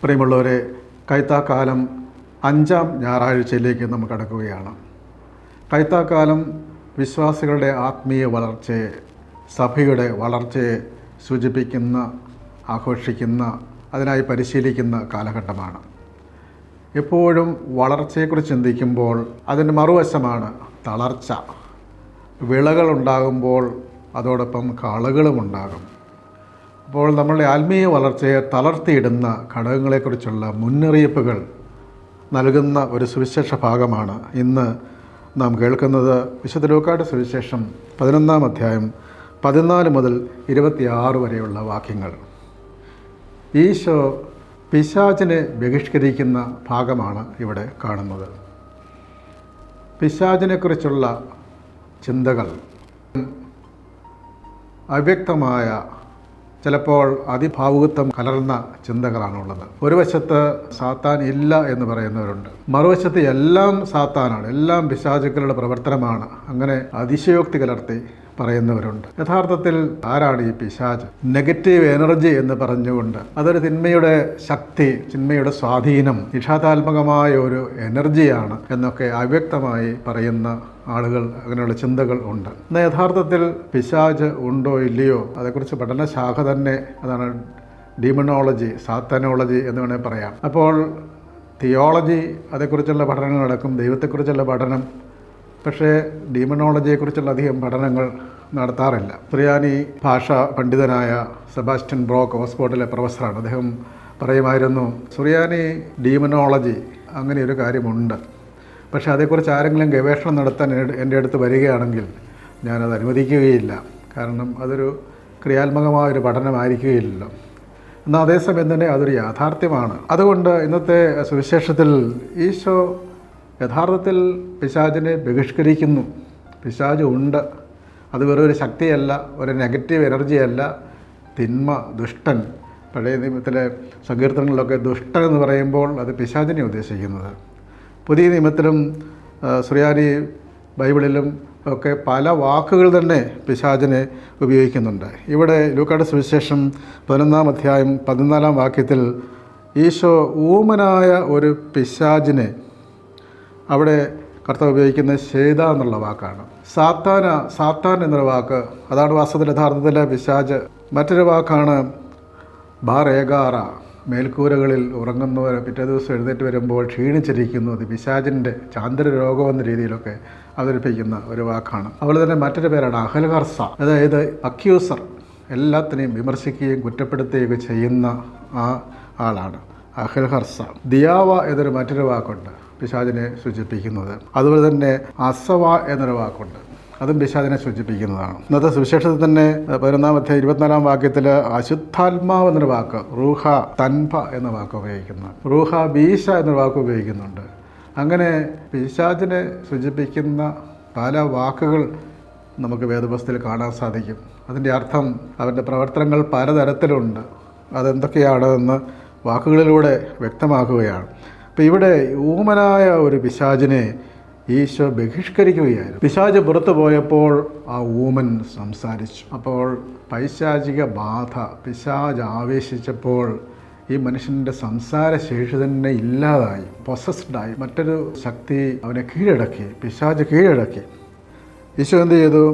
പ്രിയമുള്ളവരെ, കൈത്താക്കാലം 5-ാം ഞായറാഴ്ചയിലേക്ക് നമുക്ക് കടക്കുകയാണ്. കൈത്താക്കാലം വിശ്വാസികളുടെ ആത്മീയ വളർച്ചയെ, സഭയുടെ വളർച്ചയെ സൂചിപ്പിക്കുന്ന, ആഘോഷിക്കുന്ന, അതിനായി പരിശീലിക്കുന്ന കാലഘട്ടമാണ്. എപ്പോഴും വളർച്ചയെക്കുറിച്ച് ചിന്തിക്കുമ്പോൾ അതിൻ്റെ മറുവശമാണ് തളർച്ച. വിളകളുണ്ടാകുമ്പോൾ അതോടൊപ്പം കളകളുമുണ്ടാകും. അപ്പോൾ നമ്മളുടെ ആത്മീയ വളർച്ചയെ തളർത്തിയിടുന്ന ഘടകങ്ങളെക്കുറിച്ചുള്ള മുന്നറിയിപ്പുകൾ നൽകുന്ന ഒരു സുവിശേഷ ഭാഗമാണ് ഇന്ന് നാം കേൾക്കുന്നത്. വിശുദ്ധ ലൂക്കായുടെ സുവിശേഷം 11-ാം അധ്യായം 14 മുതൽ 26 വരെയുള്ള വാക്യങ്ങൾ. ഈശോ പിശാചിനെ ബഹിഷ്കരിക്കുന്ന ഭാഗമാണ് ഇവിടെ കാണുന്നത്. പിശാചിനെക്കുറിച്ചുള്ള ചിന്തകൾ അവ്യക്തമായ, ചിലപ്പോൾ അതിഭാവുകത്വം കലർന്ന ചിന്തകളാണുള്ളത്. ഒരു വശത്ത് സാത്താൻ ഇല്ല എന്ന് പറയുന്നവരുണ്ട്, മറുവശത്ത് എല്ലാം സാത്താനാണ്, എല്ലാം പിശാചുക്കളുടെ പ്രവർത്തനമാണ്, അങ്ങനെ അതിശയോക്തി കലർത്തി പറയുന്നവരുണ്ട്. യഥാർത്ഥത്തിൽ ആരാണ് ഈ പിശാച്? നെഗറ്റീവ് എനർജി എന്ന് പറഞ്ഞുകൊണ്ട് അതൊരു തിന്മയുടെ ശക്തി, തിന്മയുടെ സ്വാധീനം, നിഷാദാത്മകമായ ഒരു എനർജിയാണ് എന്നൊക്കെ അവ്യക്തമായി പറയുന്ന ആളുകൾ, അങ്ങനെയുള്ള ചിന്തകൾ ഉണ്ട്. എന്നാൽ യഥാർത്ഥത്തിൽ പിശാച് ഉണ്ടോ ഇല്ലയോ അതേക്കുറിച്ച് പഠനശാഖ തന്നെ, അതാണ് ഡീമണോളജി, സാത്താനോളജി എന്ന് വേണമെങ്കിൽ പറയാം. അപ്പോൾ തിയോളജി, അതേക്കുറിച്ചുള്ള പഠനങ്ങൾ നടക്കും, ദൈവത്തെക്കുറിച്ചുള്ള പഠനം. പക്ഷേ ഡീമണോളജിയെക്കുറിച്ചുള്ള അധികം പഠനങ്ങൾ നടത്താറില്ല. സുറിയാനി ഭാഷാ പണ്ഡിതനായ സെബാസ്റ്റ്യൻ ബ്രോക്ക് ഓക്സ്ഫോർഡിലെ പ്രൊഫസറാണ്. അദ്ദേഹം പറയുമായിരുന്നു, സുറിയാനി ഡീമണോളജി അങ്ങനെ ഒരു കാര്യമുണ്ട്, പക്ഷേ അതേക്കുറിച്ച് ആരെങ്കിലും ഗവേഷണം നടത്താൻ എൻ്റെ അടുത്ത് വരികയാണെങ്കിൽ ഞാനത് അനുവദിക്കുകയില്ല. കാരണം അതൊരു ക്രിയാത്മകമായൊരു പഠനമായിരിക്കുകയില്ലല്ലോ. എന്നാൽ അതേസമയം തന്നെ അതൊരു യാഥാർത്ഥ്യമാണ്. അതുകൊണ്ട് ഇന്നത്തെ സുവിശേഷത്തിൽ ഈശോ യഥാർത്ഥത്തിൽ പിശാചിനെ ബഹിഷ്കരിക്കുന്നു. പിശാച് ഉണ്ട്, അത് വെറൊരു ശക്തിയല്ല, ഒരു നെഗറ്റീവ് എനർജിയല്ല, തിന്മ, ദുഷ്ടൻ. പഴയ നിയമത്തിലെ സങ്കീർത്തനങ്ങളിലൊക്കെ ദുഷ്ടൻ എന്ന് പറയുമ്പോൾ അത് പിശാചിനെ ഉദ്ദേശിക്കുന്നത്. പുതിയ നിയമത്തിലും സുറിയാനി ബൈബിളിലും ഒക്കെ പല വാക്കുകൾ തന്നെ പിശാചിനെ ഉപയോഗിക്കുന്നുണ്ട്. ഇവിടെ ലൂക്കായുടെ സുവിശേഷം 11-ാം അധ്യായം 14-ാം വാക്യത്തിൽ ഈശോ ഊമനായ ഒരു പിശാചിനെ, അവിടെ കർത്താവ് ഉപയോഗിക്കുന്നത് ശേത എന്നുള്ള വാക്കാണ്. സാത്താൻ എന്നൊരു വാക്ക്, അതാണ് വാസ്തവത്തിൽ യഥാർത്ഥത്തിലെ പിശാച്. മറ്റൊരു വാക്കാണ് ബാറേഗാറ, മേൽക്കൂരകളിൽ ഉറങ്ങുന്നവർ പിറ്റേ ദിവസം എഴുന്നേറ്റ് വരുമ്പോൾ ക്ഷീണിച്ചിരിക്കുന്നു, അത് പിശാചിൻ്റെ ചാന്ദ്രരോഗം എന്ന രീതിയിലൊക്കെ അവതരിപ്പിക്കുന്ന ഒരു വാക്കാണ്. അതുപോലെ തന്നെ മറ്റൊരു പേരാണ് അഹൽഹർസ, അതായത് അക്യൂസർ, എല്ലാത്തിനെയും വിമർശിക്കുകയും കുറ്റപ്പെടുത്തുകയൊക്കെ ചെയ്യുന്ന ആ ആളാണ് അഹൽഹർസ. ദിയാവ എന്നൊരു മറ്റൊരു വാക്കുണ്ട് പിശാചിനെ സൂചിപ്പിക്കുന്നത്. അതുപോലെ തന്നെ അസവ എന്നൊരു വാക്കുണ്ട്, അതും പിശാചിനെ സൂചിപ്പിക്കുന്നതാണ്. ഇന്നത്തെ സുവിശേഷത്തിൽ തന്നെ 11-ാം അധ്യായം 24-ാം വാക്യത്തിൽ അശുദ്ധാത്മാവ് എന്നൊരു വാക്ക്, റൂഹ തൻഭ എന്ന വാക്ക് ഉപയോഗിക്കുന്നു, റൂഹ ബീശ എന്നൊരു വാക്ക് ഉപയോഗിക്കുന്നുണ്ട്. അങ്ങനെ പിശാചിനെ സൂചിപ്പിക്കുന്ന പല വാക്കുകൾ നമുക്ക് വേദപുസ്തകത്തിൽ കാണാൻ സാധിക്കും. അതിൻ്റെ അർത്ഥം അവൻ്റെ പ്രവർത്തനങ്ങൾ പലതരത്തിലുണ്ട്, അതെന്തൊക്കെയാണെന്ന് വാക്കുകളിലൂടെ വ്യക്തമാക്കുകയാണ്. അപ്പോൾ ഇവിടെ ഊമനായ ഒരു പിശാചിനെ ഈശോ ബഹിഷ്കരിക്കുകയായിരുന്നു. പിശാച് പുറത്തു പോയപ്പോൾ ആ ഊമൻ സംസാരിച്ചു. അപ്പോൾ പൈശാചിക ബാധ, പിശാച് ആവേശിച്ചപ്പോൾ ഈ മനുഷ്യൻ്റെ സംസാരശേഷി തന്നെ ഇല്ലാതായി, പൊസസ്ഡായി. മറ്റൊരു ശക്തി അവനെ കീഴടക്കി, പിശാച് കീഴടക്കി. ഈശോ എന്ത് ചെയ്തു?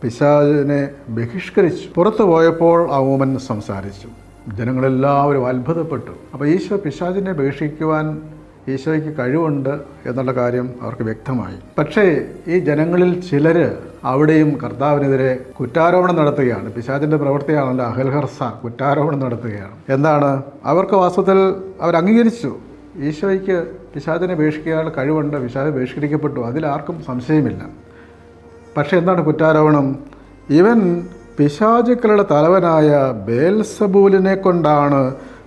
പിശാചിനെ ബഹിഷ്കരിച്ചു. പുറത്തു പോയപ്പോൾ ആ ഊമൻ സംസാരിച്ചു. ജനങ്ങളെല്ലാവരും അത്ഭുതപ്പെട്ടു. അപ്പോൾ ഈശോ പിശാചിനെ ബഹിഷ്കരിക്കുവാൻ ഈശോയ്ക്ക് കഴിവുണ്ട് എന്നുള്ള കാര്യം അവർക്ക് വ്യക്തമായി. പക്ഷേ ഈ ജനങ്ങളിൽ ചിലർ അവിടെയും കർത്താവിനെതിരെ കുറ്റാരോപണം നടത്തുകയാണ്. പിശാചിൻ്റെ പ്രവൃത്തിയാണല്ലോ അഹൽഹർസ, കുറ്റാരോപണം നടത്തുകയാണ്. എന്താണ്? അവർക്ക് വാസ്തവത്തിൽ അവർ അംഗീകരിച്ചു, ഈശോയ്ക്ക് പിശാചിനെ ബഹിഷ്കരിക്കാനുള്ള കഴിവുണ്ട്, പിശാച് ബഹിഷ്കരിക്കപ്പെട്ടു, അതിലാർക്കും സംശയമില്ല. പക്ഷേ എന്താണ് കുറ്റാരോപണം? ഇവൻ പിശാചുക്കളുടെ തലവനായ ബേൽസബൂലിനെ കൊണ്ടാണ്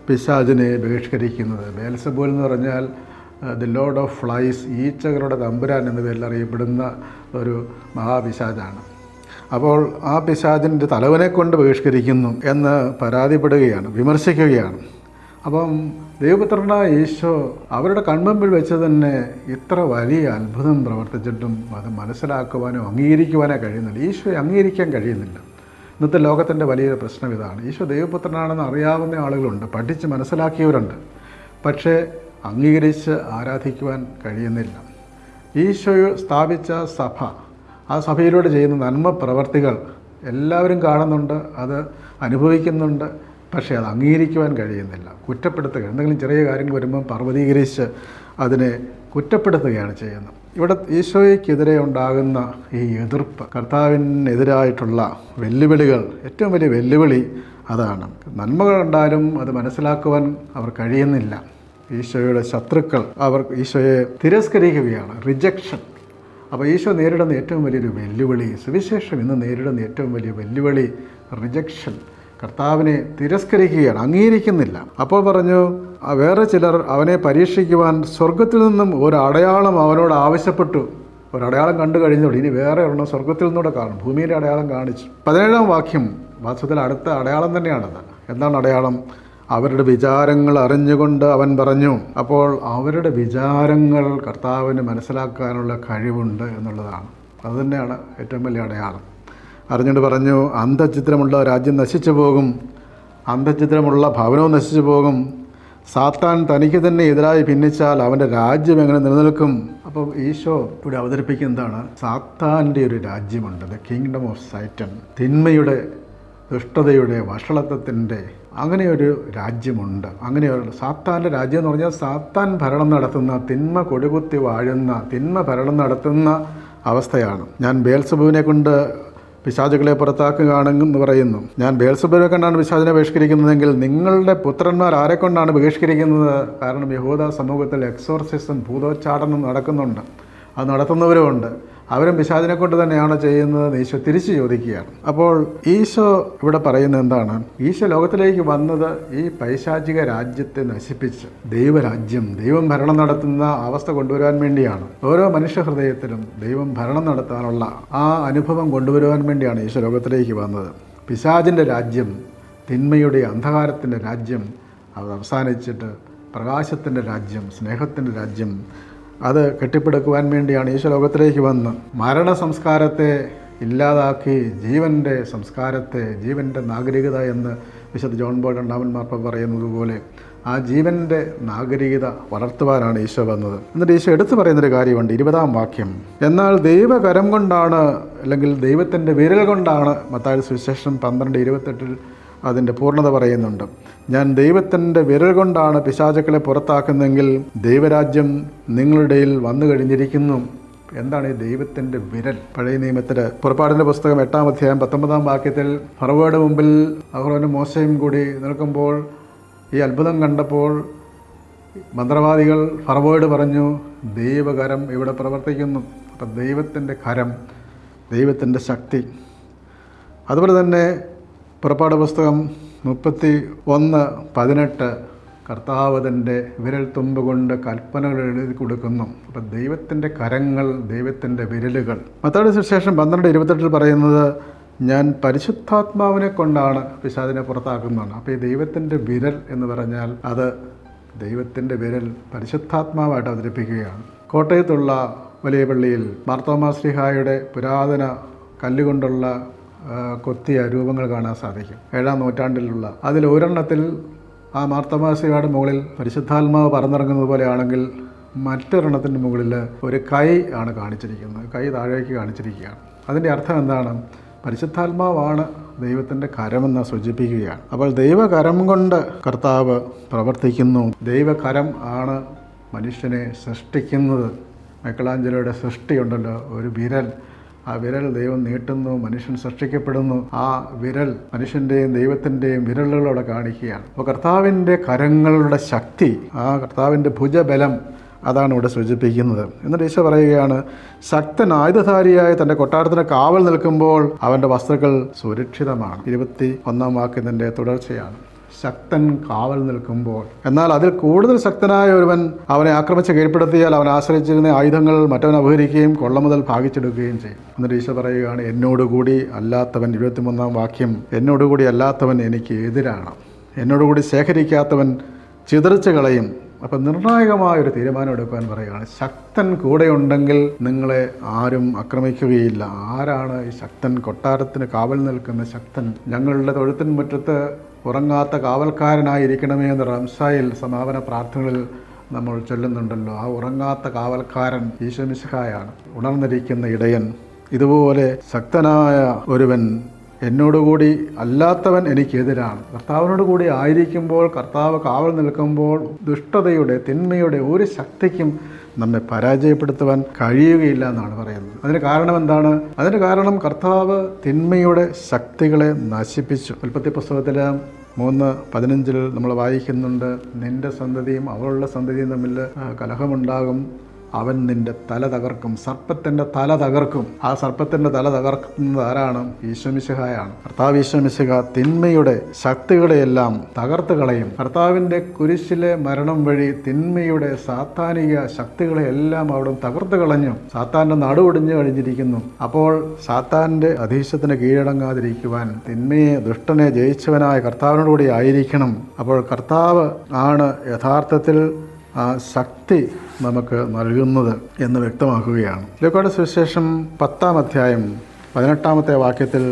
പിശാചിനെ ബഹിഷ്കരിക്കുന്നത്. ബേൽസബൂൽ എന്ന് പറഞ്ഞാൽ ദി ലോർഡ് ഓഫ് ഫ്ലൈസ്, ഈച്ചകളുടെ തമ്പുരാൻ എന്ന പേരിൽ അറിയപ്പെടുന്ന ഒരു മഹാപിശാചാണ്. അപ്പോൾ ആ പിശാചിൻ്റെ തലവനെ കൊണ്ട് ബഹിഷ്കരിക്കുന്നു എന്ന് പരാതിപ്പെടുകയാണ്, വിമർശിക്കുകയാണ്. അപ്പം ദൈവപുത്രനായ ഈശോ അവരുടെ കൺമുമ്പിൽ വെച്ച് തന്നെ ഇത്ര വലിയ അത്ഭുതം പ്രവർത്തിച്ചിട്ടും അത് മനസ്സിലാക്കുവാനോ അംഗീകരിക്കുവാനോ കഴിയുന്നില്ല. ഈശോയെ അംഗീകരിക്കാൻ കഴിയുന്നില്ല. ഇന്നത്തെ ലോകത്തിൻ്റെ വലിയൊരു പ്രശ്നം ഇതാണ്. ഈശോ ദൈവപുത്രനാണെന്ന് അറിയാവുന്ന ആളുകളുണ്ട്, പഠിച്ച് മനസ്സിലാക്കിയവരുണ്ട്. പക്ഷേ അംഗീകരിച്ച് ആരാധിക്കുവാൻ കഴിയുന്നില്ല. ഈശോ സ്ഥാപിച്ച സഭ, ആ സഭയിലൂടെ ചെയ്യുന്ന നന്മ പ്രവർത്തികൾ എല്ലാവരും കാണുന്നുണ്ട്, അത് അനുഭവിക്കുന്നുണ്ട്. പക്ഷേ അത് അംഗീകരിക്കുവാൻ കഴിയുന്നില്ല. കുറ്റപ്പെടുത്തുക, എന്തെങ്കിലും ചെറിയ കാര്യങ്ങൾ വരുമ്പം പർവ്വതീകരിച്ച് അതിനെ കുറ്റപ്പെടുത്തുകയാണ് ചെയ്യുന്നത്. ഇവിടെ ഈശോയ്ക്കെതിരെ ഉണ്ടാകുന്ന ഈ എതിർപ്പ്, കർത്താവിനെതിരായിട്ടുള്ള വെല്ലുവിളികൾ, ഏറ്റവും വലിയ വെല്ലുവിളി അതാണ്. നന്മകൾ കണ്ടാലും അത് മനസ്സിലാക്കുവാൻ അവർ കഴിയുന്നില്ല. ഈശോയുടെ ശത്രുക്കൾ അവർ ഈശോയെ തിരസ്കരിക്കുകയാണ്, റിജക്ഷൻ. അപ്പോൾ ഈശോ നേരിടുന്ന ഏറ്റവും വലിയൊരു വെല്ലുവിളി, സുവിശേഷം ഇന്ന് നേരിടുന്ന ഏറ്റവും വലിയ വെല്ലുവിളി റിജക്ഷൻ. കർത്താവിനെ തിരസ്കരിക്കുകയാണ്, അംഗീകരിക്കുന്നില്ല. അപ്പോൾ പറഞ്ഞു, വേറെ ചിലർ അവനെ പരീക്ഷിക്കുവാൻ സ്വർഗത്തിൽ നിന്നും ഒരു അടയാളം അവനോട് ആവശ്യപ്പെട്ടു. ഒരടയാളം കണ്ടു കഴിഞ്ഞോളൂ, ഇനി വേറെ ഒരെണ്ണം സ്വർഗത്തിൽ നിന്നൂടെ കാണും. ഭൂമിയിലെ അടയാളം കാണിച്ചു. 17-ാം വാക്യം വാസ്തവത്തിൽ അടുത്ത അടയാളം തന്നെയാണത്. എന്താണ് അടയാളം? അവരുടെ വിചാരങ്ങൾ അറിഞ്ഞുകൊണ്ട് അവൻ പറഞ്ഞു. അപ്പോൾ അവരുടെ വിചാരങ്ങൾ കർത്താവിന് മനസ്സിലാക്കാനുള്ള കഴിവുണ്ട് എന്നുള്ളതാണ്. അതുതന്നെയാണ് ഏറ്റവും വലിയ അടയാളം. അറിഞ്ഞുകൊണ്ട് പറഞ്ഞു, അന്ധചിത്രമുള്ള രാജ്യം നശിച്ചു പോകും, അന്ധചിത്രമുള്ള ഭവനവും നശിച്ചു പോകും. സാത്താൻ തനിക്ക് തന്നെ എതിരായി ഭിന്നിച്ചാൽ അവൻ്റെ രാജ്യം എങ്ങനെ നിലനിൽക്കും? അപ്പോൾ ഈശോ ഇവിടെ അവതരിപ്പിക്കുന്നതാണ്, സാത്താൻ്റെ ഒരു രാജ്യമുണ്ട്, ദ കിങ്ഡം ഓഫ് സൈറ്റൻ. തിന്മയുടെ, ദുഷ്ടതയുടെ, വഷളത്വത്തിൻ്റെ അങ്ങനെയൊരു രാജ്യമുണ്ട്. അങ്ങനെയൊരു സാത്താൻ്റെ രാജ്യം എന്ന് പറഞ്ഞാൽ സാത്താൻ ഭരണം നടത്തുന്ന, തിന്മ കൊടികുത്തി വാഴുന്ന, തിന്മ ഭരണം നടത്തുന്ന അവസ്ഥയാണ്. ഞാൻ ബേൽസെബൂബിനെ കൊണ്ട് പിശാചുകളെ പുറത്താക്കുകയാണെന്ന് പറയുന്നു. ഞാൻ ബേൽസെബൂബിനെ കൊണ്ടാണ് പിശാചിനെ ബഹിഷ്കരിക്കുന്നതെങ്കിൽ നിങ്ങളുടെ പുത്രന്മാർ ആരെക്കൊണ്ടാണ് ബഹിഷ്കരിക്കുന്നത്? കാരണം യഹൂദ സമൂഹത്തിൽ എക്സോർസിസം, ഭൂതോച്ചാടനം നടക്കുന്നുണ്ട്. അത് നടത്തുന്നവരുമുണ്ട്. അവരും പിശാചിനെ കൊണ്ട് തന്നെയാണ് ചെയ്യുന്നത്. ഈശോ തിരിച്ചു ചോദിക്കുകയാണ്. അപ്പോൾ ഈശോ ഇവിടെ പറയുന്നത് എന്താണ്? ഈശോ ലോകത്തിലേക്ക് വന്നത് ഈ പൈശാചിക രാജ്യത്തെ നശിപ്പിച്ച് ദൈവരാജ്യം, ദൈവം ഭരണം നടത്തുന്ന അവസ്ഥ കൊണ്ടുവരാൻ വേണ്ടിയാണ്. ഓരോ മനുഷ്യ ഹൃദയത്തിലും ദൈവം ഭരണം നടത്താനുള്ള ആ അനുഭവം കൊണ്ടുവരുവാൻ വേണ്ടിയാണ് ഈശോ ലോകത്തിലേക്ക് വന്നത്. പിശാചിൻ്റെ രാജ്യം, തിന്മയുടെ, അന്ധകാരത്തിൻ്റെ രാജ്യം അത് അവസാനിച്ചിട്ട് പ്രകാശത്തിൻ്റെ രാജ്യം, സ്നേഹത്തിൻ്റെ രാജ്യം അത് കെട്ടിപ്പടുക്കുവാൻ വേണ്ടിയാണ് ഈശോ ലോകത്തിലേക്ക് വന്ന് മരണ സംസ്കാരത്തെ ഇല്ലാതാക്കി ജീവൻ്റെ സംസ്കാരത്തെ, ജീവൻ്റെ നാഗരികത എന്ന് വിശുദ്ധ ജോൺ പോൾ രണ്ടാമൻ മാർപ്പാപ്പ പറയുന്നത് പോലെ ആ ജീവൻ്റെ നാഗരികത വളർത്തുവാനാണ് ഈശോ വന്നത്. എന്നിട്ട് ഈശോ എടുത്തു പറയുന്നൊരു കാര്യമുണ്ട്, 20-ാം വാക്യം. എന്നാൽ ദൈവകരം കൊണ്ടാണ്, അല്ലെങ്കിൽ ദൈവത്തിൻ്റെ വിരൽ കൊണ്ടാണ്, മത്തായി സുവിശേഷം 12:28 അതിൻ്റെ പൂർണ്ണത പറയുന്നുണ്ട്. ഞാൻ ദൈവത്തിൻ്റെ വിരൽ കൊണ്ടാണ് പിശാചുക്കളെ പുറത്താക്കുന്നെങ്കിൽ ദൈവരാജ്യം നിങ്ങളുടെ ഇടയിൽ വന്നു കഴിഞ്ഞിരിക്കുന്നു. എന്താണ് ഈ ദൈവത്തിൻ്റെ വിരൽ? പഴയ നിയമത്തിൽ പുറപ്പാടിൻ്റെ പുസ്തകം 8-ാം അധ്യായം 19-ാം വാക്യത്തിൽ ഫറവോയുടെ മുമ്പിൽ അഹ്റോനും മോശയും കൂടി നിൽക്കുമ്പോൾ ഈ അത്ഭുതം കണ്ടപ്പോൾ മന്ത്രവാദികൾ ഫറവോയോട് പറഞ്ഞു, ദൈവകരം ഇവിടെ പ്രവർത്തിക്കുന്നു. അപ്പം ദൈവത്തിൻ്റെ കരം, ദൈവത്തിൻ്റെ ശക്തി. അതുപോലെ തന്നെ പുറപ്പാട് പുസ്തകം 31:18 കർത്താവ് തൻ്റെ വിരൽ തുമ്പ് കൊണ്ട് കൽപ്പനകൾ എഴുതി കൊടുക്കുന്നു. അപ്പം ദൈവത്തിൻ്റെ കരങ്ങൾ, ദൈവത്തിൻ്റെ വിരലുകൾ. മത്തായിയുടെ സുവിശേഷം 12:28 പറയുന്നത്, ഞാൻ പരിശുദ്ധാത്മാവിനെ കൊണ്ടാണ് പിശാചിനെ പുറത്താക്കുന്നതാണ്. അപ്പോൾ ഈ ദൈവത്തിൻ്റെ വിരൽ എന്ന് പറഞ്ഞാൽ അത് ദൈവത്തിൻ്റെ വിരൽ പരിശുദ്ധാത്മാവായിട്ട് അവതരിപ്പിക്കുകയാണ്. കോട്ടയത്തുള്ള വലിയ പള്ളിയിൽ മാർത്തോമാ ശ്ലീഹായുടെ പുരാതന കല്ലുകൊണ്ടുള്ള കൊത്തിയ രൂപങ്ങൾ കാണാൻ സാധിക്കും. 7-ാം നൂറ്റാണ്ടിലുള്ള അതിൽ ഒരെണ്ണത്തിൽ ആ മാർത്തോമാ ശ്ലീഹായുടെ മുകളിൽ പരിശുദ്ധാത്മാവ് പറന്നിറങ്ങുന്നത് പോലെയാണെങ്കിൽ മറ്റൊരെണ്ണത്തിൻ്റെ മുകളിൽ ഒരു കൈ ആണ് കാണിച്ചിരിക്കുന്നത്. കൈ താഴേക്ക് കാണിച്ചിരിക്കുകയാണ്. അതിൻ്റെ അർത്ഥം എന്താണ്? പരിശുദ്ധാത്മാവാണ് ദൈവത്തിൻ്റെ കരമെന്ന് സൂചിപ്പിക്കുകയാണ്. അപ്പോൾ ദൈവകരം കൊണ്ട് കർത്താവ് പ്രവർത്തിക്കുന്നു. ദൈവകരം ആണ് മനുഷ്യനെ സൃഷ്ടിക്കുന്നത്. മൈക്കലാഞ്ചലോയുടെ സൃഷ്ടിയുണ്ടല്ലോ, ഒരു വിരൽ. ആ വിരൽ ദൈവം നീട്ടുന്നു, മനുഷ്യൻ സൃഷ്ടിക്കപ്പെടുന്നു. ആ വിരൽ മനുഷ്യൻ്റെയും ദൈവത്തിൻ്റെയും വിരലുകളോടെ കാണിക്കുകയാണ്. അപ്പോൾ കർത്താവിൻ്റെ കരങ്ങളുടെ ശക്തി, ആ കർത്താവിൻ്റെ ഭുജബലം, അതാണ് ഇവിടെ സൂചിപ്പിക്കുന്നത്. എന്നിട്ട് ഈശോ പറയുകയാണ്, ശക്തൻ ആയുധധാരിയായി തൻ്റെ കൊട്ടാരത്തിന് കാവൽ നിൽക്കുമ്പോൾ അവൻ്റെ വസ്തുക്കൾ സുരക്ഷിതമാണ്. 21-ാം വാക്യത്തിൻ്റെ തുടർച്ചയാണ്. ശക്തൻ കാവൽ നിൽക്കുമ്പോൾ. എന്നാൽ അതിൽ കൂടുതൽ ശക്തനായ ഒരുവൻ അവനെ ആക്രമിച്ച് കീഴ്പ്പെടുത്തിയാൽ അവൻ ആശ്രയിച്ചിരുന്ന ആയുധങ്ങൾ മറ്റവൻ അപഹരിക്കുകയും കൊള്ള മുതൽ ഭാഗിച്ചെടുക്കുകയും ചെയ്യും. എന്നിട്ട് ഈശോ പറയുകയാണ്, എന്നോടുകൂടി അല്ലാത്തവൻ, 21-ാം വാക്യം, എന്നോടുകൂടി അല്ലാത്തവൻ എനിക്ക് എതിരാണ്, എന്നോടുകൂടി ശേഖരിക്കാത്തവൻ ചിതറിച്ച് കളയും. അപ്പം നിർണായകമായൊരു തീരുമാനം എടുക്കാൻ പറയുകയാണ്. ശക്തൻ കൂടെയുണ്ടെങ്കിൽ നിങ്ങളെ ആരും ആക്രമിക്കുകയില്ല. ആരാണ് ഈ ശക്തൻ? കൊട്ടാരത്തിന് കാവൽ നിൽക്കുന്ന ശക്തൻ. ഞങ്ങളുടെ തൊഴുത്തിൻ മുറ്റത്ത് ഉറങ്ങാത്ത കാവൽക്കാരനായിരിക്കണമേ എന്ന് റംസായിൽ സമാപന പ്രാർത്ഥനകളിൽ നമ്മൾ ചൊല്ലുന്നുണ്ടല്ലോ. ആ ഉറങ്ങാത്ത കാവൽക്കാരൻ ഈശോ മിശിഹായാണ്, ഉണർന്നിരിക്കുന്ന ഇടയൻ. ഇതുപോലെ ശക്തനായ ഒരുവൻ എന്നോടുകൂടി അല്ലാത്തവൻ എനിക്കെതിരാണ്. കർത്താവിനോട് കൂടി ആയിരിക്കുമ്പോൾ, കർത്താവ് കാവൽ നിൽക്കുമ്പോൾ ദുഷ്ടതയുടെ, തിന്മയുടെ ഒരു ശക്തിക്കും നമ്മെ പരാജയപ്പെടുത്തുവാൻ കഴിയുകയില്ല എന്നാണ് പറയുന്നത്. അതിന് കാരണം എന്താണ്? അതിന് കാരണം കർത്താവ് തിന്മയുടെ ശക്തികളെ നശിപ്പിച്ചു. ഉൽപ്പത്തി പുസ്തകത്തിൽ 3:15 നമ്മൾ വായിക്കുന്നുണ്ട്, നിന്റെ സന്തതിയും അവളുടെ സന്തതിയും തമ്മിൽ കലഹമുണ്ടാകും, അവൻ നിന്റെ തല തകർക്കും, സർപ്പത്തിൻ്റെ തല തകർക്കും. ആ സർപ്പത്തിൻ്റെ തല തകർക്കുന്നത് ആരാണ്? ഈശോ മിശിഹായാണ്. കർത്താവ് ഈശോ മിശിഹ തിന്മയുടെ ശക്തികളെയെല്ലാം തകർത്ത് കളയും. കർത്താവിൻ്റെ കുരിശിലെ മരണം വഴി തിന്മയുടെ സാത്താനിക ശക്തികളെയെല്ലാം അവിടെ തകർത്ത് കളഞ്ഞു. സാത്താൻ്റെ നടുവൊടിഞ്ഞു കഴിഞ്ഞിരിക്കുന്നു. അപ്പോൾ സാത്താൻ്റെ അധീശത്തിന് കീഴടങ്ങാതിരിക്കുവാൻ തിന്മയെ, ദുഷ്ടനെ ജയിച്ചവനായ കർത്താവിനോടുകൂടി ആയിരിക്കണം. അപ്പോൾ കർത്താവ് ആണ് യഥാർത്ഥത്തിൽ ആ ശക്തി നമുക്ക് നൽകുന്നത് എന്ന് വ്യക്തമാക്കുകയാണ്. ലൂക്കായുടെ സുവിശേഷം 10-ാം അധ്യായം 18-ാമത്തെ വാക്യത്തിൽ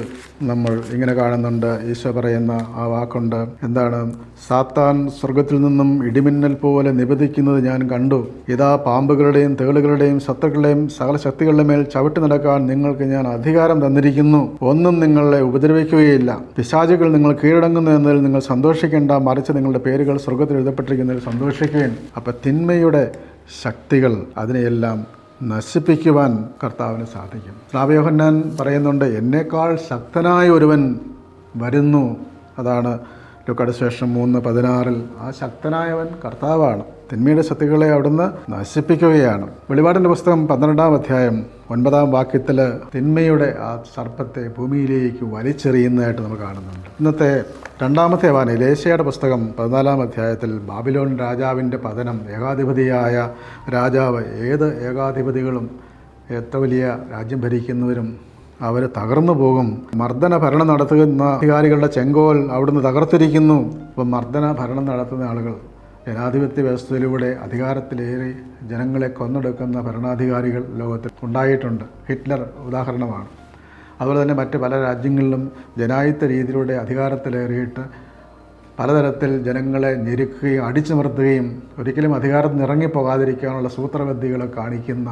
നമ്മൾ ഇങ്ങനെ കാണുന്നുണ്ട്. ഈശോ പറയുന്ന ആ വാക്കുണ്ട്. എന്താണ്? സാത്താൻ സ്വർഗത്തിൽ നിന്നും ഇടിമിന്നൽ പോലെ നിപതിക്കുന്നത് ഞാൻ കണ്ടു. ഇതാ പാമ്പുകളുടെയും തേളുകളുടെയും ശത്രുക്കളുടെയും സകല ശക്തികളുടെ മേൽ ചവിട്ടി നടക്കാൻ നിങ്ങൾക്ക് ഞാൻ അധികാരം തന്നിരിക്കുന്നു. ഒന്നും നിങ്ങളെ ഉപദ്രവിക്കുകയില്ല. പിശാചുകൾ നിങ്ങൾ കീഴടങ്ങുന്നു എന്നതിൽ നിങ്ങൾ സന്തോഷിക്കേണ്ട, മറിച്ച് നിങ്ങളുടെ പേരുകൾ സ്വർഗത്തിൽ എഴുതപ്പെട്ടിരിക്കുന്നതിൽ സന്തോഷിക്കുകയും. അപ്പം തിന്മയുടെ ശക്തികൾ അതിനെയെല്ലാം നശിപ്പിക്കുവാൻ കർത്താവിന് സാധിക്കും. സ്നാപക യോഹന്നാൻ പറയുന്നുണ്ട്, എന്നേക്കാൾ ശക്തനായ ഒരുവൻ വരുന്നു. അതാണ് ലൂക്കായുടെ സുവിശേഷം 3:16. ആ ശക്തനായവൻ കർത്താവാണ്. തിന്മയുടെ ശക്തികളെ അവിടുന്ന് നശിപ്പിക്കുകയാണ്. വെളിപാടിൻ്റെ പുസ്തകം 12-ാം അധ്യായം 9-ാം വാക്യത്തിൽ തിന്മയുടെ ആ സർപ്പത്തെ ഭൂമിയിലേക്ക് വലിച്ചെറിയുന്നതായിട്ട് നമ്മൾ കാണുന്നുണ്ട്. ഇന്നത്തെ 2-ാമത്തെ വായനയിൽ ഏശയ്യായുടെ പുസ്തകം 14-ാം അധ്യായത്തിൽ ബാബിലോൺ രാജാവിൻ്റെ പതനം, ഏകാധിപതിയായ രാജാവ്, ഏത് ഏകാധിപതികളും എത്ര വലിയ രാജ്യം ഭരിക്കുന്നവരും അവർ തകർന്നു പോകും. മർദ്ദന ഭരണം നടത്തുന്ന അധികാരികളുടെ ചെങ്കോൽ അവിടുന്ന് തകർത്തിരിക്കുന്നു. അപ്പം മർദ്ദന ഭരണം നടത്തുന്ന ആളുകൾ, ജനാധിപത്യ വ്യവസ്ഥയിലൂടെ അധികാരത്തിലേറി ജനങ്ങളെ കൊന്നൊടുക്കുന്ന ഭരണാധികാരികൾ ലോകത്തിൽ ഉണ്ടായിട്ടുണ്ട്. ഹിറ്റ്ലർ ഉദാഹരണമാണ്. അതുപോലെ തന്നെ മറ്റ് പല രാജ്യങ്ങളിലും ജനാധിപത്യ രീതിയിലൂടെ അധികാരത്തിലേറിയിട്ട് പലതരത്തിൽ ജനങ്ങളെ ഞെരുക്കുകയും അടിച്ചമർത്തുകയും ഒരിക്കലും അധികാരത്തിൽ ഇറങ്ങിപ്പോകാതിരിക്കാനുള്ള സൂത്രബുദ്ധികൾ കാണിക്കുന്ന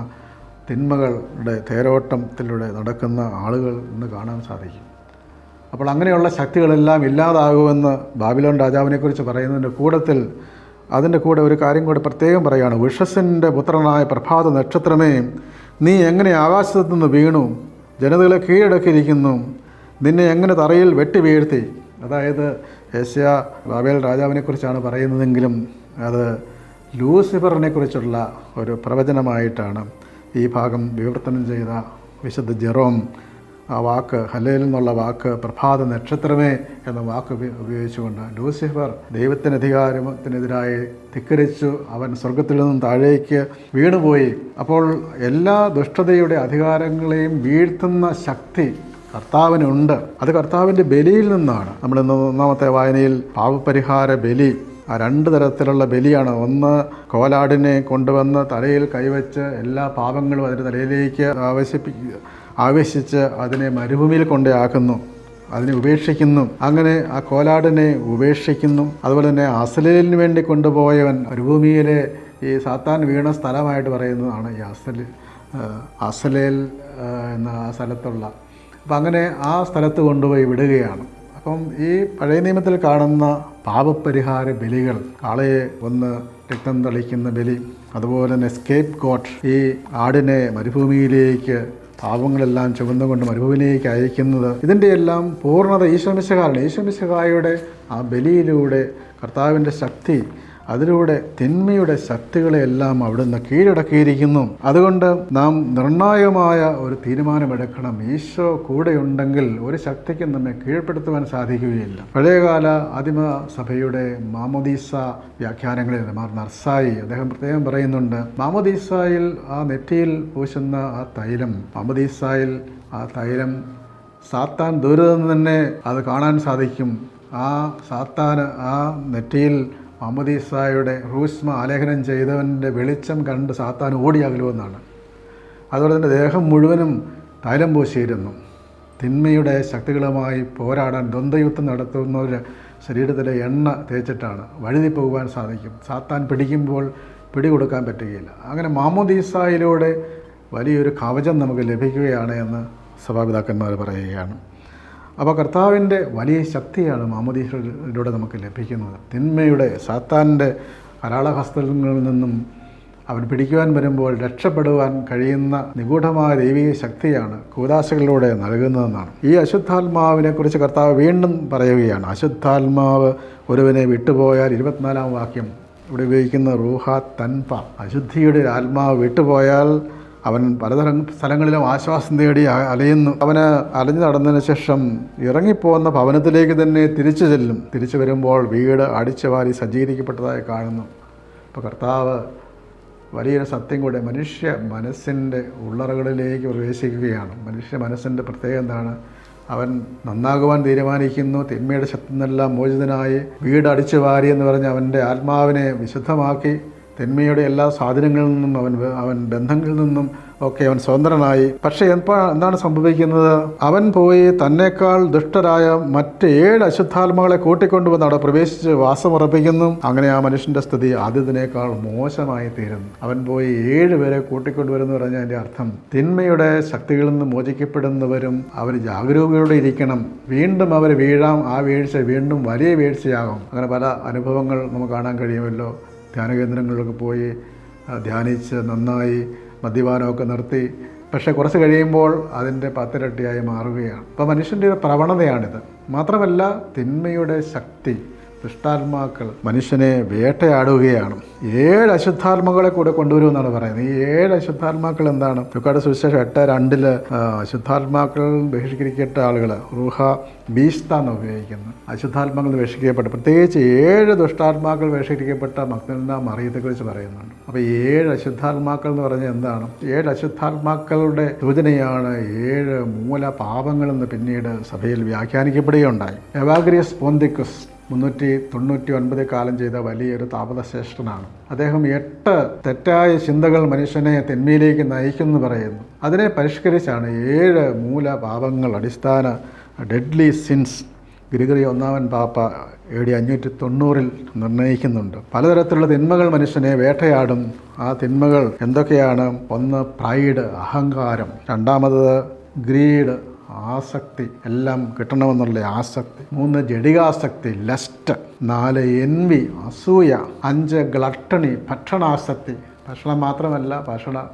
തിന്മകളുടെ തേരോട്ടത്തിലൂടെ നടക്കുന്ന ആളുകൾ ഇന്ന് കാണാൻ സാധിക്കും. അപ്പോൾ അങ്ങനെയുള്ള ശക്തികളെല്ലാം ഇല്ലാതാകുമെന്ന് ബാബിലോൺ രാജാവിനെക്കുറിച്ച് പറയുന്നതിൻ്റെ കൂട്ടത്തിൽ അതിൻ്റെ കൂടെ ഒരു കാര്യം കൂടെ പ്രത്യേകം പറയുകയാണ്. ഉഷസ്സിൻ്റെ പുത്രനായ പ്രഭാത നക്ഷത്രമേ, നീ എങ്ങനെ ആകാശത്തു നിന്ന് വീണു, ജനതകളെ കീഴടക്കിയിരിക്കുന്നു, നിന്നെ എങ്ങനെ തറയിൽ വെട്ടി വീഴ്ത്തി. അതായത് യെശയ്യാ ബാബേൽ രാജാവിനെക്കുറിച്ചാണ് പറയുന്നതെങ്കിലും അത് ലൂസിഫറിനെ കുറിച്ചുള്ള ഒരു പ്രവചനമായിട്ടാണ് ഈ ഭാഗം വിവർത്തനം ചെയ്ത വിശുദ്ധ ജെറോം ആ വാക്ക്, ഹല്ലേൽ എന്നുള്ള വാക്ക് പ്രഭാത നക്ഷത്രമേ എന്ന വാക്ക് ഉപയോഗിച്ചുകൊണ്ട് ലൂസിഫർ ദൈവത്തിന് അധികാരത്തിനെതിരായി ധിക്കരിച്ചു, അവൻ സ്വർഗത്തിൽ നിന്നും താഴേക്ക് വീണുപോയി. അപ്പോൾ എല്ലാ ദുഷ്ടതയുടെ അധികാരങ്ങളെയും വീഴ്ത്തുന്ന ശക്തി കർത്താവിനുണ്ട്. അത് കർത്താവിൻ്റെ ബലിയിൽ നിന്നാണ്. നമ്മൾ ഇന്ന് 1-ാമത്തെ വായനയിൽ പാപപരിഹാര ബലി, ആ 2 തരത്തിലുള്ള ബലിയാണ്. ഒന്ന്, കോലാടിനെ കൊണ്ടുവന്ന് തലയിൽ കൈവച്ച് എല്ലാ പാപങ്ങളും അതിൻ്റെ തലയിലേക്ക് ആവേശിച്ച് അതിനെ മരുഭൂമിയിൽ കൊണ്ടാക്കുന്നു, അതിനെ ഉപേക്ഷിക്കുന്നു. അങ്ങനെ ആ കോലാടിനെ ഉപേക്ഷിക്കുന്നു. അതുപോലെ തന്നെ അസലേലിന് വേണ്ടി കൊണ്ടുപോയവൻ മരുഭൂമിയിലെ ഈ സാത്താൻ വീണ സ്ഥലമായിട്ട് പറയുന്നതാണ് ഈ അസലേൽ എന്ന ആ സ്ഥലത്തുള്ള. അപ്പം അങ്ങനെ ആ സ്ഥലത്ത് കൊണ്ടുപോയി വിടുകയാണ്. അപ്പം ഈ പഴയ നിയമത്തിൽ കാണുന്ന പാപപരിഹാര ബലികൾ, കാളയെ ഒന്ന് രക്തം തളിക്കുന്ന ബലി, അതുപോലെ തന്നെ സ്കേപ്പ് ഗോട്ട്, ഈ ആടിനെ മരുഭൂമിയിലേക്ക് പാപങ്ങളെല്ലാം ചുമന്നുകൊണ്ട് മരുഭൂമിയിലേക്ക് അയക്കുന്നത്, ഇതിൻ്റെ എല്ലാം പൂർണ്ണത ഈശോ മിശിഹായാണ്. ഈശോ മിശിഹായുടെ ആ ബലിയിലൂടെ കർത്താവിൻ്റെ ശക്തി, അതിലൂടെ തിന്മയുടെ ശക്തികളെയെല്ലാം അവിടുന്ന് കീഴടക്കിയിരിക്കുന്നു. അതുകൊണ്ട് നാം നിർണായകമായ ഒരു തീരുമാനമെടുക്കണം. ഈശോ കൂടെയുണ്ടെങ്കിൽ ഒരു ശക്തിക്കും നമ്മെ കീഴ്പ്പെടുത്തുവാൻ സാധിക്കുകയില്ല. പഴയകാല ആദിമ സഭയുടെ മാമോദീസ വ്യാഖ്യാനങ്ങളിൽ മാർ നർസായി അദ്ദേഹം പ്രത്യേകം പറയുന്നുണ്ട്, മാമോദീസായിൽ ആ നെറ്റിയിൽ പൂശുന്ന ആ തൈലം, മാമോദീസായിൽ ആ തൈലം സാത്താൻ ദൂരെ നിന്ന് തന്നെ അത് കാണാൻ സാധിക്കും. ആ സാത്താന് ആ നെറ്റിയിൽ മാമോദീസായുടെ റൂസ്മ ആലേഖനം ചെയ്തവൻ്റെ വെളിച്ചം കണ്ട് സാത്താൻ ഓടിയാകലുമെന്നാണ്. അതുപോലെ തന്നെ ദേഹം മുഴുവനും തൈലം പൂശിയിരുന്നു. തിന്മയുടെ ശക്തികളുമായി പോരാടാൻ ദ്വന്ദ്വയുദ്ധം നടത്തുന്നവർ ശരീരത്തിലെ എണ്ണ തേച്ചിട്ടാണ് വഴുതി പോകുവാൻ സാധിക്കും. സാത്താൻ പിടിക്കുമ്പോൾ പിടികൊടുക്കാൻ പറ്റുകയില്ല. അങ്ങനെ മാമോദീസായിലൂടെ വലിയൊരു കവചം നമുക്ക് ലഭിക്കുകയാണ് എന്ന് സഭാപിതാക്കന്മാർ പറയുകയാണ്. അപ്പോൾ കർത്താവിൻ്റെ വലിയ ശക്തിയാണ് മാമോദീസയിലൂടെ നമുക്ക് ലഭിക്കുന്നത്. തിന്മയുടെ സാത്താൻ്റെ കരാളഹസ്തങ്ങളിൽ നിന്നും അവൻ പിടിക്കുവാൻ വരുമ്പോൾ രക്ഷപ്പെടുവാൻ കഴിയുന്ന നിഗൂഢമായ ദൈവിക ശക്തിയാണ് കൂദാശകളിലൂടെ നൽകുന്നതെന്നാണ്. ഈ അശുദ്ധാത്മാവിനെ കുറിച്ച് കർത്താവ് വീണ്ടും പറയുകയാണ്. അശുദ്ധാത്മാവ് ഒരുവനെ വിട്ടുപോയാൽ 24-ാം വാക്യം ഇവിടെ ഉപയോഗിക്കുന്ന റൂഹ തൻപ, അശുദ്ധിയുടെ ആത്മാവ് വിട്ടുപോയാൽ അവൻ പലതരം സ്ഥലങ്ങളിലും ആശ്വാസം തേടി അലയുന്നു. അവന് അലഞ്ഞു നടന്നതിന് ശേഷം ഇറങ്ങിപ്പോകുന്ന ഭവനത്തിലേക്ക് തന്നെ തിരിച്ചു ചെല്ലും. തിരിച്ചു വരുമ്പോൾ വീട് അടിച്ചു വാരി സജ്ജീകരിക്കപ്പെട്ടതായി കാണുന്നു. അപ്പോൾ കർത്താവ് വലിയൊരു സത്യം കൂടെ മനുഷ്യ മനസ്സിൻ്റെ ഉള്ളറകളിലേക്ക് പ്രവേശിക്കുകയാണ്. മനുഷ്യ മനസ്സിൻ്റെ പ്രത്യേകത എന്താണ്? അവൻ നന്നാകുവാൻ തീരുമാനിക്കുന്നു. തിന്മയുടെ ശക്തി നിന്നെല്ലാം മോചിതനായി വീട് അടിച്ചു വാരി എന്ന് പറഞ്ഞ് അവൻ്റെ ആത്മാവിനെ വിശുദ്ധമാക്കി തിന്മയുടെ എല്ലാ സ്വാധീനങ്ങളിൽ നിന്നും അവൻ ബന്ധങ്ങളിൽ നിന്നും ഒക്കെ അവൻ സ്വതന്ത്രനായി. പക്ഷേ എന്താണ് സംഭവിക്കുന്നത്? അവൻ പോയി തന്നേക്കാൾ ദുഷ്ടരായ മറ്റ് 7 അശുദ്ധാത്മാക്കളെ കൂട്ടിക്കൊണ്ടുവന്ന് അവിടെ പ്രവേശിച്ച് വാസമുറപ്പിക്കുന്നു. അങ്ങനെ ആ മനുഷ്യൻ്റെ സ്ഥിതി ആദ്യത്തിനേക്കാൾ മോശമായി തീരുന്നു. അവൻ പോയി 7 പേരെ കൂട്ടിക്കൊണ്ടുവരുന്നു പറഞ്ഞാൽ അതിൻ്റെ അർത്ഥം തിന്മയുടെ ശക്തികളിൽ നിന്ന് മോചിക്കപ്പെടുന്നവരും അവർ ജാഗരൂകതയോടെ ഇരിക്കണം. വീണ്ടും അവർ വീഴാം. ആ വീഴ്ച വീണ്ടും വലിയ വീഴ്ചയാകും. അങ്ങനെ പല അനുഭവങ്ങൾ നമുക്ക് കാണാൻ കഴിയുമല്ലോ. ധ്യാനകേന്ദ്രങ്ങളിലൊക്കെ പോയി ധ്യാനിച്ച് നന്നായി മദ്യപാനമൊക്കെ നിർത്തി, പക്ഷേ കുറച്ച് കഴിയുമ്പോൾ അതിൻ്റെ 10 ഇരട്ടിയായി മാറുകയാണ്. അപ്പോൾ മനുഷ്യൻ്റെ ഒരു പ്രവണതയാണിത്. മാത്രമല്ല തിന്മയുടെ ശക്തി ദുഷ്ടാത്മാക്കൾ മനുഷ്യനെ വേട്ടയാടുകയാണ്. 7 അശുദ്ധാത്മാക്കളെ കൂടെ കൊണ്ടുവരുമെന്നാണ് പറയുന്നത്. ഈ 7 അശുദ്ധാത്മാക്കൾ എന്താണ്? ലൂക്കായുടെ സുവിശേഷം 8:2 അശുദ്ധാത്മാക്കൾ ബഹിഷ്കരിക്കപ്പെട്ട ആളുകൾ റൂഹ ബീസ്താന്ന് ഉപയോഗിക്കുന്നു. അശുദ്ധാത്മാക്കൾ ബഹിഷ്കരിക്കപ്പെട്ട, പ്രത്യേകിച്ച് 7 ദുഷ്ടാത്മാക്കൾ ബഹിഷ്കരിക്കപ്പെട്ട മഗ്ദലന മറിയത്തെക്കുറിച്ച് പറയുന്നുണ്ട്. അപ്പോൾ 7 അശുദ്ധാത്മാക്കൾ എന്ന് പറഞ്ഞാൽ എന്താണ്? 7 അശുദ്ധാത്മാക്കളുടെ സൂചനയാണ് 7 മൂലപാപങ്ങളെന്ന് പിന്നീട് സഭയിൽ വ്യാഖ്യാനിക്കപ്പെടുകയുണ്ടായി. എവാഗ്രിയസ് പോന്തിക്കസ് 399 കാലം ചെയ്ത വലിയൊരു താപതശ്രേഷ്ഠനാണ്. അദ്ദേഹം 8 തെറ്റായ ചിന്തകൾ മനുഷ്യനെ തിന്മയിലേക്ക് നയിക്കുമെന്ന് പറയുന്നു. അതിനെ പരിഷ്കരിച്ചാണ് 7 മൂലപാപങ്ങൾ, അടിസ്ഥാന ഡെഡ്ലി സിൻസ് ഗ്രിഗറി 1-ാമൻ പാപ്പ AD 590 നിർണ്ണയിക്കുന്നുണ്ട്. പലതരത്തിലുള്ള തിന്മകൾ മനുഷ്യനെ വേട്ടയാടും. ആ തിന്മകൾ എന്തൊക്കെയാണ്? 1 പ്രൈഡ്, അഹങ്കാരം. 2 ഗ്രീഡ്, ആസക്തി, എല്ലാം കിട്ടണമെന്നുള്ള ആസക്തി. 3 ജഡികാസക്തി, ലസ്റ്റ്. 4 എൻവി, അസൂയ. 5 ഗ്ലട്ടണി, ഭക്ഷണാസക്തി. ഭക്ഷണം മാത്രമല്ല,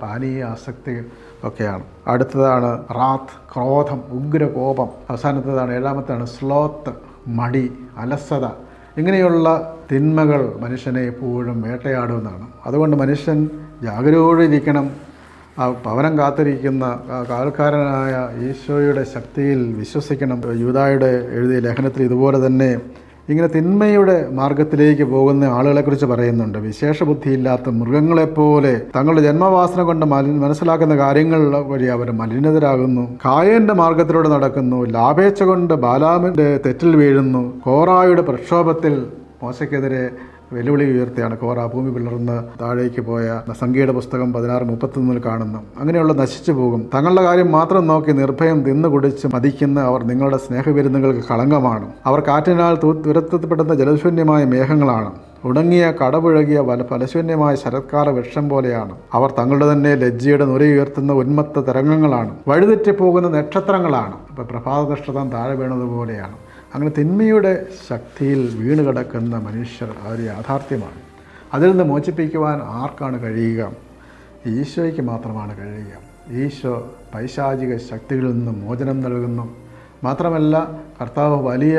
പാനീയ ആസക്തി ഒക്കെയാണ്. അടുത്തതാണ് റാത്ത്, ക്രോധം, ഉഗ്രകോപം. അവസാനത്തേതാണ് 7-ാമത്തേതാണ് സ്ലോത്ത്, മടി, അലസത. ഇങ്ങനെയുള്ള തിന്മകൾ മനുഷ്യനെ എപ്പോഴും വേട്ടയാടുമെന്നാണ്. അതുകൊണ്ട് മനുഷ്യൻ ജാഗരൂകതയോടെയിരിക്കണം. ആ ഭവനം കാത്തിരിക്കുന്ന കാവൽക്കാരനായ ഈശോയുടെ ശക്തിയിൽ വിശ്വസിക്കണം. യൂദായുടെ എഴുതിയ ലേഖനത്തിൽ ഇതുപോലെ തന്നെ ഇങ്ങനെ തിന്മയുടെ മാർഗത്തിലേക്ക് പോകുന്ന ആളുകളെക്കുറിച്ച് പറയുന്നുണ്ട്. വിശേഷബുദ്ധിയില്ലാത്ത മൃഗങ്ങളെപ്പോലെ തങ്ങളുടെ ജന്മവാസന കൊണ്ട് മനസ്സിലാക്കുന്ന കാര്യങ്ങൾ വഴി അവർ മലിനതരാകുന്നു. കായേൻ്റെ മാർഗത്തിലൂടെ നടക്കുന്നു. ലാഭേച്ഛ കൊണ്ട് ബാലാമിൻ്റെ തെറ്റിൽ വീഴുന്നു. കോറായുടെ പ്രക്ഷോഭത്തിൽ മോശയ്ക്കെതിരെ വെല്ലുവിളി ഉയർത്തിയാണ് കോറ ഭൂമി പിളർന്ന് താഴേക്ക് പോയ സംഖ്യയുടെ പുസ്തകം 16:31 കാണുന്നു. അങ്ങനെയുള്ള നശിച്ചു പോകും. തങ്ങളുടെ കാര്യം മാത്രം നോക്കി നിർഭയം തിന്നു കുടിച്ച് മതിക്കുന്ന അവർ നിങ്ങളുടെ സ്നേഹവിരുന്നുകൾക്ക് കളങ്കമാണ്. അവർ കാറ്റിനാൽ തുരത്തപ്പെടുന്ന ജലശൂന്യമായ മേഘങ്ങളാണ്. ഉണങ്ങിയ കടപുഴകിയ ഫലശൂന്യമായ ശരത്കാല വൃക്ഷം പോലെയാണ്. അവർ തങ്ങളുടെ തന്നെ ലജ്ജയുടെ നുരയുയർത്തുന്ന ഉന്മത്ത തരംഗങ്ങളാണ്. വഴിതെറ്റിപ്പോകുന്ന നക്ഷത്രങ്ങളാണ്. ഇപ്പോൾ പ്രഭാത നക്ഷത്രം താഴെ വീണതുപോലെയാണ്. അങ്ങനെ തിന്മയുടെ ശക്തിയിൽ വീണ് കിടക്കുന്ന മനുഷ്യർ ഒരു യാഥാർത്ഥ്യമാണ്. അതിൽ നിന്ന് മോചിപ്പിക്കുവാൻ ആർക്കാണ് കഴിയുക? ഈശോയ്ക്ക് മാത്രമാണ് കഴിയുക. ഈശോ പൈശാചിക ശക്തികളിൽ നിന്ന് മോചനം നൽകുന്നു. മാത്രമല്ല കർത്താവ് വലിയ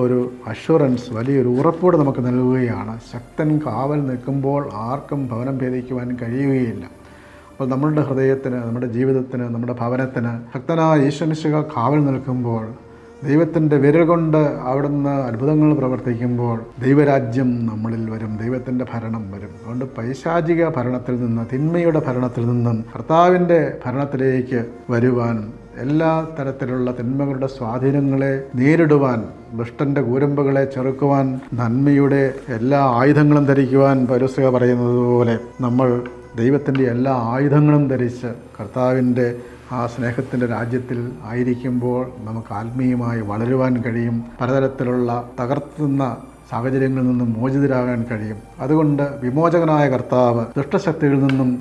ഒരു അഷുറൻസ്, വലിയൊരു ഉറപ്പോടെ നമുക്ക് നൽകുകയാണ്. ശക്തൻ കാവൽ നിൽക്കുമ്പോൾ ആർക്കും ഭവനം ഭേദിക്കുവാൻ കഴിയുകയില്ല. അപ്പോൾ നമ്മളുടെ ഹൃദയത്തിന്, നമ്മുടെ ജീവിതത്തിന്, നമ്മുടെ ഭവനത്തിന് ശക്തനായ ഈശ്വരനിശ്ചയ കാവൽ നിൽക്കുമ്പോൾ, ദൈവത്തിൻ്റെ വിരൽ കൊണ്ട് അവിടുന്ന് അത്ഭുതങ്ങൾ പ്രവർത്തിക്കുമ്പോൾ ദൈവരാജ്യം നമ്മളിൽ വരും, ദൈവത്തിൻ്റെ ഭരണം വരും. അതുകൊണ്ട് പൈശാചിക ഭരണത്തിൽ നിന്ന്, തിന്മയുടെ ഭരണത്തിൽ നിന്നും കർത്താവിൻ്റെ ഭരണത്തിലേക്ക് വരുവാൻ, എല്ലാ തരത്തിലുള്ള തിന്മകളുടെ സ്വാധീനങ്ങളെ നേരിടുവാൻ, ദുഷ്ടൻ്റെ കൂരമ്പുകളെ ചെറുക്കുവാൻ, നന്മയുടെ എല്ലാ ആയുധങ്ങളും ധരിക്കുവാൻ പൗലോസ് പറയുന്നത് പോലെ നമ്മൾ ദൈവത്തിൻ്റെ എല്ലാ ആയുധങ്ങളും ധരിച്ച് കർത്താവിൻ്റെ ആ സ്നേഹത്തിൻ്റെ രാജ്യത്തിൽ ആയിരിക്കുമ്പോൾ നമുക്ക് ആത്മീയമായി വളരുവാൻ കഴിയും. പലതരത്തിലുള്ള തകർത്തുന്ന സാഹചര്യങ്ങളിൽ നിന്നും മോചിതരാകാൻ കഴിയും. അതുകൊണ്ട് വിമോചകനായ കർത്താവ് ദുഷ്ടശക്തികളിൽ നിന്നും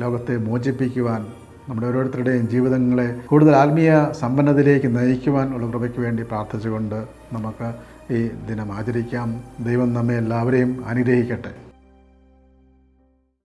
ലോകത്തെ മോചിപ്പിക്കുവാൻ, നമ്മുടെ ഓരോരുത്തരുടെയും ജീവിതങ്ങളെ കൂടുതൽ ആത്മീയ സമ്പന്നതയിലേക്ക് നയിക്കുവാൻ ഉള്ള കൃപയ്ക്ക് വേണ്ടി പ്രാർത്ഥിച്ചുകൊണ്ട് നമുക്ക് ഈ ദിനം ആചരിക്കാം. ദൈവം നമ്മെ എല്ലാവരെയും അനുഗ്രഹിക്കട്ടെ.